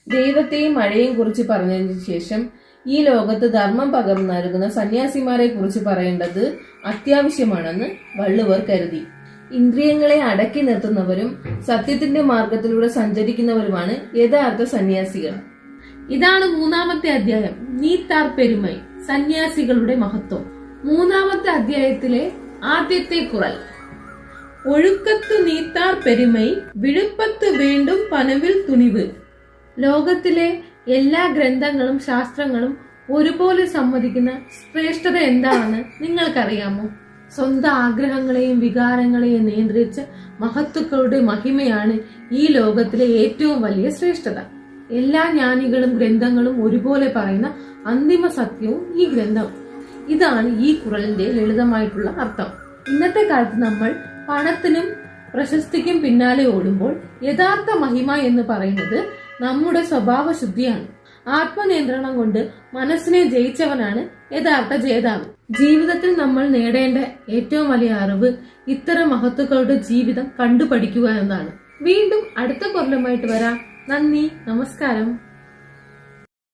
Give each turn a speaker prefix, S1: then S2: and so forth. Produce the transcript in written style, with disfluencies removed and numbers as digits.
S1: ദൈവത്തെയും മഴയെയും കുറിച്ച് പറഞ്ഞതിന് ശേഷം ഈ ലോകത്ത് ധർമ്മം പകർന്നു നൽകുന്ന സന്യാസിമാരെ കുറിച്ച് പറയേണ്ടത് അത്യാവശ്യമാണെന്ന് വള്ളുവർ കരുതി. ഇന്ദ്രിയങ്ങളെ അടക്കി നിർത്തുന്നവരും സത്യത്തിന്റെ മാർഗത്തിലൂടെ സഞ്ചരിക്കുന്നവരുമാണ് യഥാർത്ഥ സന്യാസികൾ. ഇതാണ് മൂന്നാമത്തെ അധ്യായം, നീത്താർ പെരുമൈ, സന്യാസികളുടെ മഹത്വം. മൂന്നാമത്തെ അധ്യായത്തിലെ ആദ്യത്തെ കുറൽ, ഒഴുക്കത്തു നീത്താർ പെരുമൈ, വിഴുപ്പത്ത് വേണ്ടും പനവിൽ തുണിവ്. ലോകത്തിലെ എല്ലാ ഗ്രന്ഥങ്ങളും ശാസ്ത്രങ്ങളും ഒരുപോലെ സമ്മതിക്കുന്ന ശ്രേഷ്ഠത എന്താണെന്ന് നിങ്ങൾക്കറിയാമോ? സ്വന്തം ആഗ്രഹങ്ങളെയും വികാരങ്ങളെയും നിയന്ത്രിച്ച മഹത്തുക്കളുടെ മഹിമയാണ് ഈ ലോകത്തിലെ ഏറ്റവും വലിയ ശ്രേഷ്ഠത. എല്ലാ ജ്ഞാനികളും ഗ്രന്ഥങ്ങളും ഒരുപോലെ പറയുന്ന അന്തിമ സത്യവും ഈ ഗ്രന്ഥം. ഇതാണ് ഈ കുറലിന്റെ ലളിതമായിട്ടുള്ള അർത്ഥം. ഇന്നത്തെ കാലത്ത് നമ്മൾ പണത്തിനും പ്രശസ്തിക്കും പിന്നാലെ ഓടുമ്പോൾ യഥാർത്ഥ മഹിമ എന്ന് പറയുന്നത് നമ്മുടെ സ്വഭാവ ശുദ്ധിയാണ്. ആത്മനിയന്ത്രണം കൊണ്ട് മനസ്സിനെ ജയിച്ചവനാണ് യഥാർത്ഥ ജേതാവ്. ജീവിതത്തിൽ നമ്മൾ നേടേണ്ട ഏറ്റവും വലിയ അറിവ് ഇത്തരം മഹത്തുക്കളുടെ ജീവിതം കണ്ടുപഠിക്കുക എന്നതാണ്. വീണ്ടും അടുത്ത കൊല്ലമായിട്ട് വരാം. നന്ദി, നമസ്കാരം.